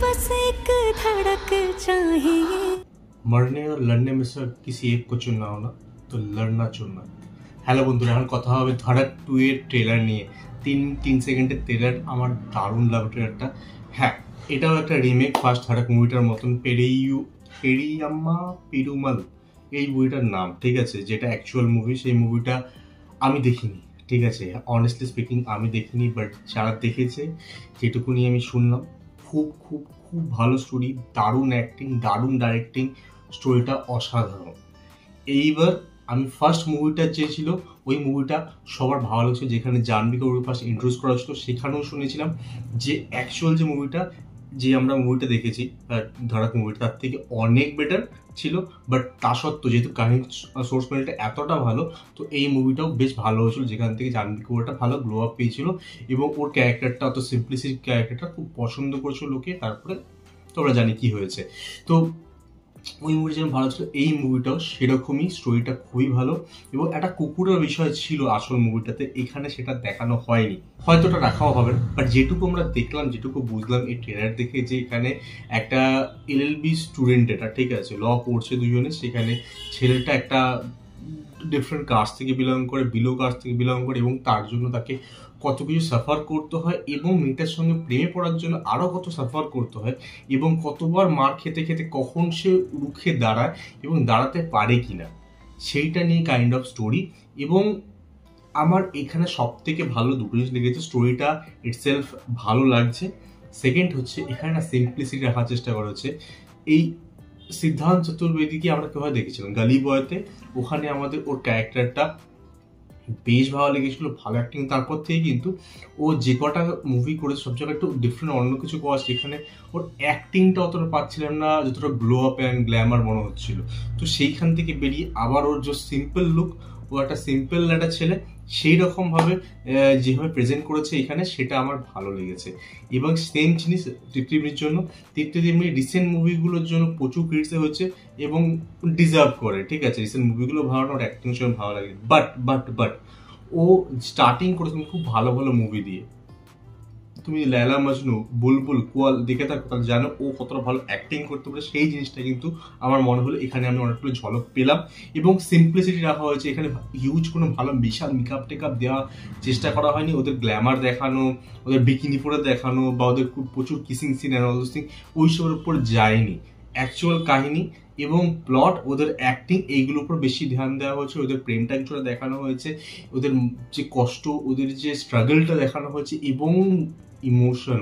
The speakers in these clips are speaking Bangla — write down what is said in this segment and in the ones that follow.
बस एक धड़क चाहिए। मरने और लड़ने में से किसी एक को चुनना हो ना तो लड़ना चुनना। হ্যালো বন্ধুরা, এখন কথা হবে ধড়ক 2 এর ট্রেলার নিয়ে। 3 সেকেন্ডের ট্রেলার, আমার দারুণ লাগে ট্রেলারটা। হ্যাঁ, এটাও একটা রিমেক ফার্স্ট ধড়ক মুভিটার মতন। পেরিয়াম্মা পেরুমাল এই মুভিটার নাম, ঠিক আছে, যেটা অ্যাকচুয়াল মুভি। সেই মুভিটা আমি দেখিনি, ঠিক আছে, অনেস্টলি স্পিকিং আমি দেখিনি, বাট যারা দেখেছে যেটুকুনি আমি শুনলাম, খুব খুব খুব ভালো স্টোরি, দারুণ অ্যাক্টিং, দারুণ ডাইরেক্টিং, স্টোরিটা অসাধারণ। এইবার আমি ফার্স্ট মুভিটা যে ছিল ওই মুভিটা সবার ভালো লাগছে, যেখানে জাহ্নবী কবির ফার্স্ট ইন্ট্রোডিউস করা ছিল, সেখানেও শুনেছিলাম যে অ্যাকচুয়াল যে মুভিটা, যে আমরা মুভিটা দেখেছি ধড়ক মুভিটা, তার থেকে অনেক বেটার ছিল। বাট তা সত্ত্বেও যেহেতু কাহিনী সোর্স ম্যাটেরিয়ালটা এতটা ভালো, তো এই মুভিটাও বেশ ভালো হয়েছিল, যেখান থেকে জাহ্নবী কবিরটা ভালো গ্লো আপ পেয়েছিল এবং ওর ক্যারেক্টারটা, অত সিম্পলিসিটি ক্যারেক্টারটা খুব পছন্দ করেছিল লোকে। তারপরে তোমরা জানি কি হয়েছে। তো ওই মুভিটা যেমন ভালো ছিল, এই মুভিটাও সেরকমই, স্টোরিটা খুবই ভালো এবং একটা কুকুরের বিষয় ছিল আসল মুভিটাতে, এখানে সেটা দেখানো হয়নি, হয়তো ওটা রাখাও হবে না। বাট যেটুকু আমরা দেখলাম, যেটুকু বুঝলাম এই ট্রেলার দেখে, যে এখানে একটা এলএলবি স্টুডেন্ট, এটা ঠিক আছে, ল পড়ছে দুজনে, সেখানে ছেলেটা একটা ডিফারেন্ট কাস্ট থেকে বিলং করে, বিলো কাস্ট থেকে বিলং করে, এবং তার জন্য তাকে কত কিছু সাফার করতে হয়, এবং মেয়েটার সঙ্গে প্রেমে পড়ার জন্য আরও কত সাফার করতে হয়, এবং কতবার মার খেতে খেতে কখন সে রুখে দাঁড়ায় এবং দাঁড়াতে পারে কিনা, সেইটা নিয়ে কাইন্ড অফ স্টোরি। এবং আমার এখানে সব থেকে ভালো দুটো জিনিস লেগেছে, স্টোরিটা ইটসেলফ ভালো লাগছে। সেকেন্ড হচ্ছে এখানে না সিম্পলিসিটি রাখার চেষ্টা করা হচ্ছে। এই সিদ্ধান্ত চতুর্বেদীকে আমরা কেভাবে দেখেছিলাম গালি বয়তে, ওখানে আমাদের ওর ক্যারেক্টারটা বেশ ভালো লেগেছিল, ভালো অ্যাক্টিং। তারপর থেকে কিন্তু ও যে কটা মুভি করেছে সব জায়গায় একটু ডিফারেন্ট অন্য কিছু করা, যেখানে ওর অ্যাক্টিংটা অতটা পাচ্ছিলাম না, যতটা গ্লো আপ অ্যান্ড গ্ল্যামার মনে হচ্ছিল। তো সেইখান থেকে বেরিয়ে আবার ওর যে সিম্পল লুক, ও একটা সিম্পল একটা ছেলে, সেই রকমভাবে যেভাবে প্রেজেন্ট করেছে এখানে, সেটা আমার ভালো লেগেছে। এবং সেম জিনিস তৃপ্তির জন্য, তৃপ্তি রিসেন্ট মুভিগুলোর জন্য প্রচুর ক্রিটিস হয়েছে এবং ডিজার্ভ করে, ঠিক আছে, রিসেন্ট মুভিগুলো ভালো না, ওর অ্যাক্টিং সঙ্গে ভালো লাগে। বাট ও স্টার্টিং করেছে খুব ভালো ভালো মুভি দিয়ে। তুমি লায়লা মজনু, বুলবুল, কোয়াল দেখে থাকো, তাহলে জানো ও কতটা ভালো অ্যাক্টিং করতে পারে। সেই জিনিসটা কিন্তু আমার মনে হলো এখানে আমি অনেকগুলো ঝলক পেলাম। এবং সিম্পলিসিটি রাখা হয়েছে এখানে, হিউজ কোনো ভালো বিশাল মেকআপ টেকআপ দেওয়ার চেষ্টা করা হয়নি। ওদের গ্ল্যামার দেখানো, ওদের বিকিনি পরে দেখানো, বা ওদের খুব প্রচুর kissing scene and all those thing, ওইসবের উপর যায়নি। অ্যাকচুয়াল কাহিনী এবং প্লট, ওদের অ্যাক্টিং, এইগুলোর উপর বেশি ধ্যান দেওয়া হয়েছে। ওদের প্রেমটা কিছুটা দেখানো হয়েছে, ওদের যে কষ্ট, ওদের যে স্ট্রাগলটা দেখানো হয়েছে, এবং ইমোশন,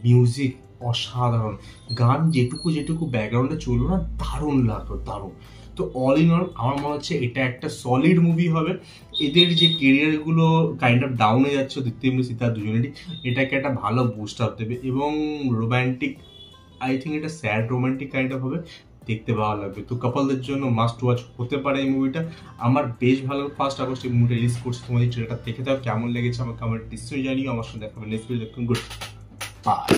মিউজিক অসাধারণ, গান যেটুকু ব্যাকগ্রাউন্ডে চললো না, দারুণ লাগলো, দারুণ। তো অল ইন অল আমার মনে হচ্ছে এটা একটা সলিড মুভি হবে। এদের যে কেরিয়ারগুলো কাইন্ড অফ ডাউনে যাচ্ছে, দীপ্তি সীতা দুজনেরই, এটাকে একটা ভালো বুস্ট আপ দেবে। এবং রোম্যান্টিক, আই থিঙ্ক এটা স্যাড রোম্যান্টিক কাইন্ড অফ হবে, দেখতে ভালো লাগবে। তো কাপলদের জন্য মাস্ট ওয়াচ হতে পারে এই মুভিটা। আমার বেশ ভালো, 1 আগস্ট এই মুভিটা রিলিজ করছে। তোমাদের ট্রেলারটা দেখে দাও, কেমন লেগেছে আমার কমেন্ট নিশ্চয়ই জানিও। আমার সঙ্গে দেখা হবে নেক্সট ভিডিও। Good bye.